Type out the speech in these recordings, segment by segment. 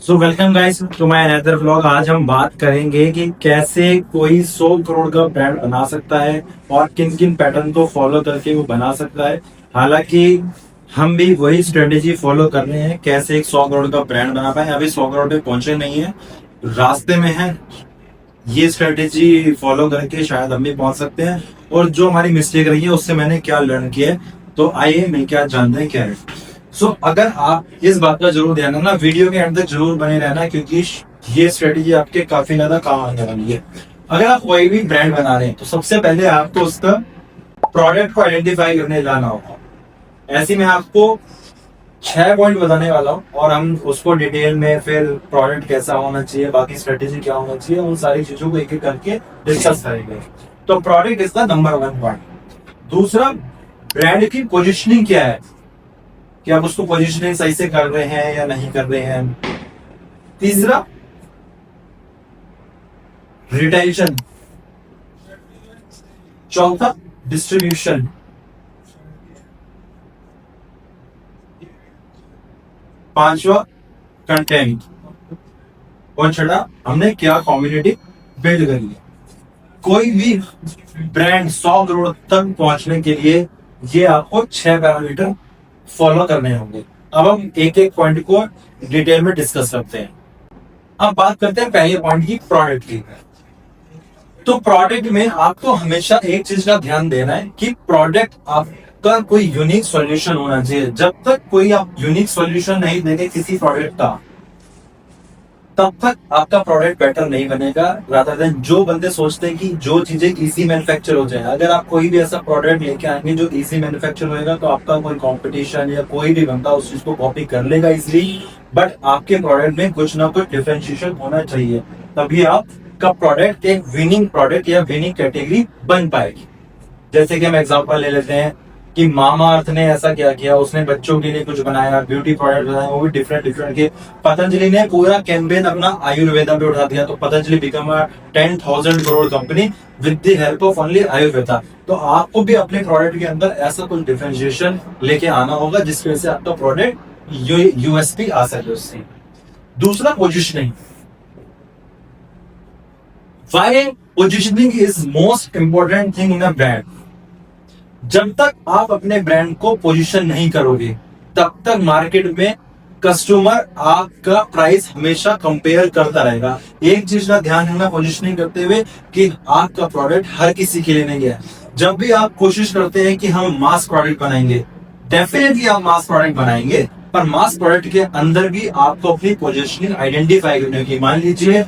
So welcome guys to my another vlog. आज हम बात करेंगे कि कैसे कोई 100 करोड़ का ब्रांड बना सकता है और किन किन पैटर्न को फॉलो करके वो बना सकता है। हालांकि हम भी वही स्ट्रेटेजी फॉलो कर रहे हैं, कैसे एक 100 करोड़ का ब्रांड बना पाए। अभी 100 करोड़ पे पहुंचे नहीं है, रास्ते में है। ये स्ट्रेटेजी फॉलो करके शायद हम भी पहुंच सकते हैं। और जो हमारी मिस्टेक रही है उससे मैंने क्या लर्न किया है, तो आइए मैं क्या जानते हैं क्या है। अगर आप इस बात का जरूर ध्यान रखना, वीडियो के एंड तक जरूर बने रहना, क्योंकि ये स्ट्रेटेजी आपके काफी ज्यादा काम आने वाली है। अगर आप कोई भी ब्रांड बना रहे हैं तो सबसे पहले आपको उसका प्रोडक्ट को आइडेंटिफाई करने जाना होगा। ऐसे में आपको 6 पॉइंट बताने वाला हूँ और हम उसको डिटेल में फिर प्रोडक्ट कैसा होना चाहिए, बाकी स्ट्रेटेजी क्या होना चाहिए, उन सारी चीजों को एक एक करके डिस्कस करेंगे। तो product is the number 1 point. दूसरा, ब्रांड की पोजिशनिंग क्या है, कि आप उसको पोजिशनिंग सही से कर रहे हैं या नहीं कर रहे हैं। तीसरा, रिटेंशन। चौथा, डिस्ट्रीब्यूशन। पांचवा, कंटेंट। और छठा, हमने क्या कम्युनिटी बिल्ड करी है। कोई भी ब्रांड 100 करोड़ तक पहुंचने के लिए ये आपको 6 पैरामीटर फॉलो करने होंगे। अब हम एक एक पॉइंट को डिटेल में डिस्कस करते हैं। अब बात करते हैं पहले पॉइंट की, प्रोडक्ट की। तो प्रोडक्ट में आपको हमेशा एक चीज का ध्यान देना है कि प्रोडक्ट आपका कोई यूनिक सॉल्यूशन होना चाहिए। जब तक कोई आप यूनिक सॉल्यूशन नहीं देंगे किसी प्रोडक्ट का, तब तक आपका प्रोडक्ट बेटर नहीं बनेगा। रादर देन जो बंदे सोचते हैं कि जो चीजें इजी मैन्युफैक्चर हो जाए, अगर आप कोई भी ऐसा प्रोडक्ट लेके आएंगे जो इजी मैन्युफैक्चर होएगा, तो आपका कोई कंपटीशन या कोई भी बंदा उस चीज को कॉपी कर लेगा इजीली। बट आपके प्रोडक्ट में कुछ ना कुछ डिफरेंशिएशन होना चाहिए, तभी आपका प्रोडक्ट एक विनिंग प्रोडक्ट या विनिंग कैटेगरी बन पाएगी। जैसे कि हम एग्जांपल ले लेते हैं कि मामा अर्थ ने ऐसा क्या किया, उसने बच्चों के लिए कुछ बनाया, ब्यूटी प्रोडक्ट बनाया, वो भी डिफरेंट डिफरेंट के। पतंजलि ने पूरा कैंपेन अपना आयुर्वेदा पे उठा दिया, तो Patanjali become a 10,000 crore company with the help of only Ayurveda. तो आपको भी अपने प्रोडक्ट के अंदर ऐसा कुछ डिफरेंशिएशन लेके आना होगा जिसकी वजह से आपका प्रोडक्ट यूएसपी आ सके उससे। दूसरा, positioning. Why positioning is most important thing in a brand. जब तक आप अपने ब्रांड को पोजीशन नहीं करोगे, तब तक मार्केट में कस्टमर आपका प्राइस हमेशा कंपेयर करता रहेगा। एक चीज का ध्यान रखना पोजीशनिंग करते हुए कि आपका प्रोडक्ट हर किसी के लिए नहीं है। जब भी आप कोशिश करते हैं कि हम मास प्रोडक्ट बनाएंगे, डेफिनेटली आप मास प्रोडक्ट बनाएंगे, पर मास प्रोडक्ट के अंदर भी आपको अपनी पोजीशनिंग आइडेंटिफाई करनी होगी। मान लीजिए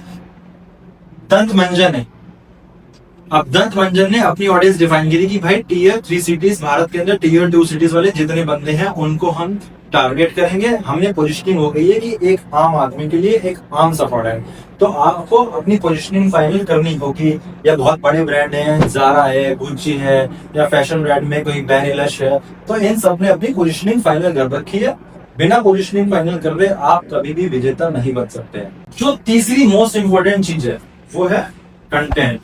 दंत मंजन है, अब दंत मंजन ने अपनी ऑडियंस डिफाइन की थी कि भाई टीयर 3 सिटीज, भारत के अंदर टीयर 2 सिटीज वाले जितने बंदे हैं उनको हम टारगेट करेंगे। हमने पोजीशनिंग हो गई है कि एक आम आदमी के लिए एक आम सा प्रोडक्ट। तो आपको अपनी पोजीशनिंग फाइनल करनी होगी। या बहुत बड़े ब्रांड हैं, ज़ारा है, गुच्ची है, या फैशन ब्रांड में कोई बेनिलश है, तो इन सब ने अपनी पोजीशनिंग फाइनल कर रखी है। बिना पोजीशनिंग फाइनल कर रहे आप कभी भी विजेता नहीं बन सकते। जो तीसरी मोस्ट इंपॉर्टेंट चीज है वो है कंटेंट।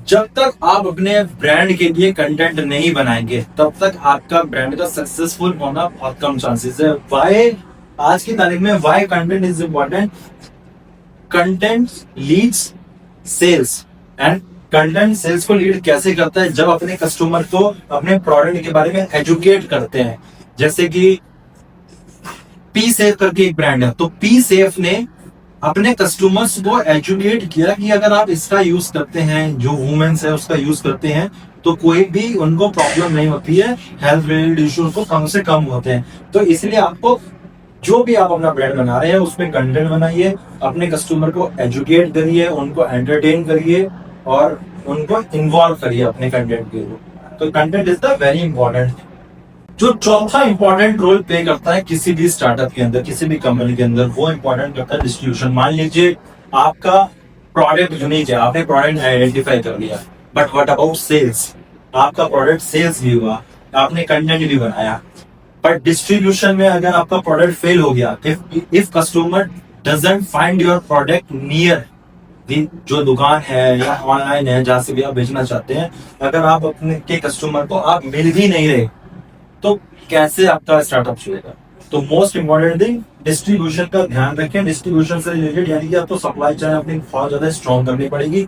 जब तक आप अपने ब्रांड के लिए कंटेंट नहीं बनाएंगे, तब तक आपका ब्रांड का सक्सेसफुल होना बहुत कम चांसेस है। वाई आज की तारीख में why content is important. Content leads sales, and content sales को लीड कैसे करता है, जब अपने कस्टमर को अपने प्रोडक्ट के बारे में एजुकेट करते हैं। जैसे कि पी सेफ करके एक ब्रांड है, तो पी सेफ ने अपने कस्टमर्स को एजुकेट किया कि अगर आप इसका यूज करते हैं, जो वुमेन्स है उसका यूज करते हैं, तो कोई भी उनको प्रॉब्लम नहीं होती है, हेल्थ रिलेटेड इश्यूज को कम से कम होते हैं। तो इसलिए आपको जो भी आप अपना ब्रांड बना रहे हैं उसमें कंटेंट बनाइए, अपने कस्टमर को एजुकेट करिए, उनको एंटरटेन करिए और उनको इन्वॉल्व करिए अपने कंटेंट के लिए। तो content is the very important. जो चौथा इंपॉर्टेंट रोल प्ले करता है किसी भी स्टार्टअप के अंदर, किसी भी कंपनी के अंदर, वो इंपॉर्टेंट करता है डिस्ट्रीब्यूशन। मान लीजिए आपका प्रोडक्ट यूनिक है, आपने प्रोडक्ट आइडेंटिफाई कर लिया, बट व्हाट अबाउट सेल्स। आपका प्रोडक्ट सेल्स भी हुआ, आपने कंटेंट भी बनाया, बट डिस्ट्रीब्यूशन में अगर आपका प्रोडक्ट फेल हो गया, if customer doesn't find your product near जो दुकान है या ऑनलाइन है जहां से भी आप बेचना चाहते हैं, अगर आप अपने के कस्टमर को आप मिल भी नहीं रहे, तो कैसे आपका स्टार्टअप चलेगा। तो मोस्ट इंपॉर्टेंट थिंग डिस्ट्रीब्यूशन का ध्यान रखें। डिस्ट्रीब्यूशन से रिलेटेड यानी कि आपको सप्लाई चेन अपनी बहुत ज्यादा स्ट्रॉन्ग करनी पड़ेगी।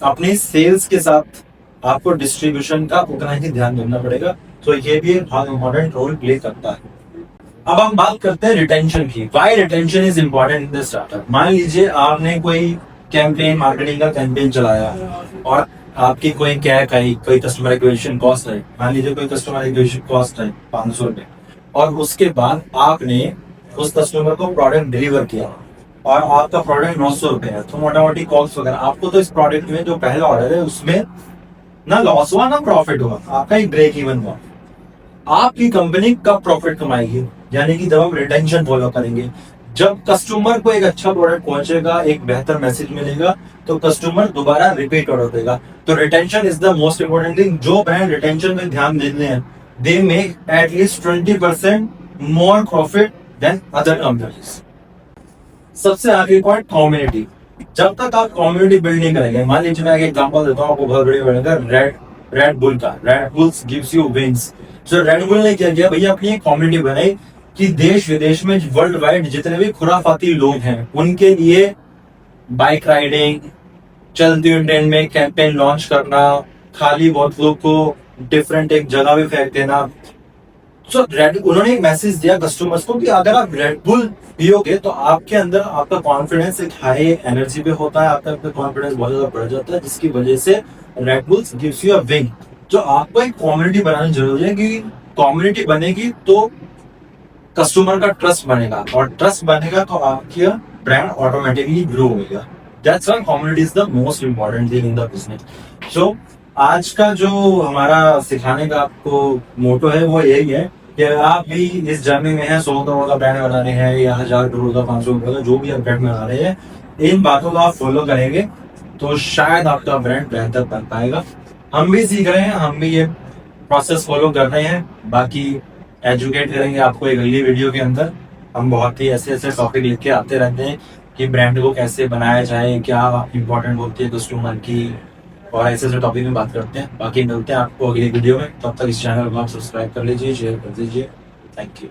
अपनी सेल्स के साथ आपको डिस्ट्रीब्यूशन का उतना ही ध्यान देना पड़ेगा। तो ये भी एक बहुत इंपॉर्टेंट रोल प्ले करता है। अब हम बात करते हैं रिटेंशन की। Why retention is important in the startup. मान लीजिए आपने कोई कैंपेन, मार्केटिंग का कैंपेन चलाया और आपकी कोई कोई कस्टमर एक्विजिशन कॉस्ट है, मान लीजिए कोई कस्टमर एक्विजिशन कॉस्ट है 500 रुपए, और उसके बाद आपने उस कस्टमर को प्रोडक्ट डिलीवर किया और आपका प्रोडक्ट 900 रुपए है, तो मोटा मोटी कॉस्ट वगैरह आपको तो इस प्रोडक्ट में जो पहला ऑर्डर है उसमें ना लॉस हुआ ना प्रॉफिट हुआ, आपका एक ब्रेक इवन हुआ। आपकी कंपनी कब प्रॉफिट कमाएगी? यानी कि जब हम रिटेंशन फॉलो करेंगे। जब कस्टमर को एक अच्छा प्रोडक्ट पहुंचेगा, एक बेहतर मैसेज मिलेगा, तो कस्टमर दोबारा रिपीट ऑर्डर देगा। तो retention is the most important thing. जो ब्रांड रिटेंशन में ध्यान देते हैं, they make at least 20% more profit than other companies. सबसे आगे पॉइंट, कम्युनिटी। जब तक आप कम्युनिटी बिल्ड नहीं करेंगे, मान लीजिए मैं एक एग्जांपल देता हूँ आपको बहुत बढ़िया, रेड बुल का, red bulls gives you wings. जो रेड बुल ने क्या किया भैया, अपनी एक कम्युनिटी बनाई कि देश विदेश में वर्ल्ड वाइड जितने भी खुराफाती लोग हैं उनके लिए बाइक राइडिंग, चलती हुई ट्रेन में कैंपेन लॉन्च करना, खाली बोतलों को डिफरेंट एक जगह पे फेंक देना। सो उन्होंने एक मैसेज दिया कस्टमर्स को कि अगर आप रेड बुल पियोगे तो आपके अंदर आपका कॉन्फिडेंस एक हाई एनर्जी पे होता है, आपका कॉन्फिडेंस बहुत ज्यादा बढ़ जाता है, जिसकी वजह से red bulls gives you a wing. जो आपको एक कम्युनिटी बनानी जरूरी है, क्योंकि कम्युनिटी बनेगी तो कस्टमर का ट्रस्ट बनेगा, और ट्रस्ट बनेगा तो आपकी ब्रांड ऑटोमेटिकली ग्रो होगा। That's why community is the most important thing in the business. So आज का जो हमारा सिखाने का आपको मोटो है वो यही है कि आप भी इस जर्नी में है, 100 करोड़ का ब्रांड बना रहे हैं या 1000 करोड़ का, 500 करोड़ का, जो भी आप ब्रांड बना रहे हैं, इन बातों को आप फॉलो करेंगे तो शायद आपका ब्रांड बेहतर बन पाएगा। हम भी सीख रहे हैं, हम भी ये प्रोसेस फॉलो कर रहे हैं। बाकी एजुकेट करेंगे आपको एक अगली वीडियो के अंदर। हम बहुत ही ऐसे ऐसे टॉपिक लिख के आते रहते हैं कि ब्रांड को कैसे बनाया जाए, क्या इंपॉर्टेंट होती है कस्टमर की, और ऐसे ऐसे टॉपिक में बात करते हैं। बाकी मिलते हैं आपको अगली वीडियो में। तब तक इस चैनल को आप सब्सक्राइब कर लीजिए, शेयर कर दीजिए। Thank you.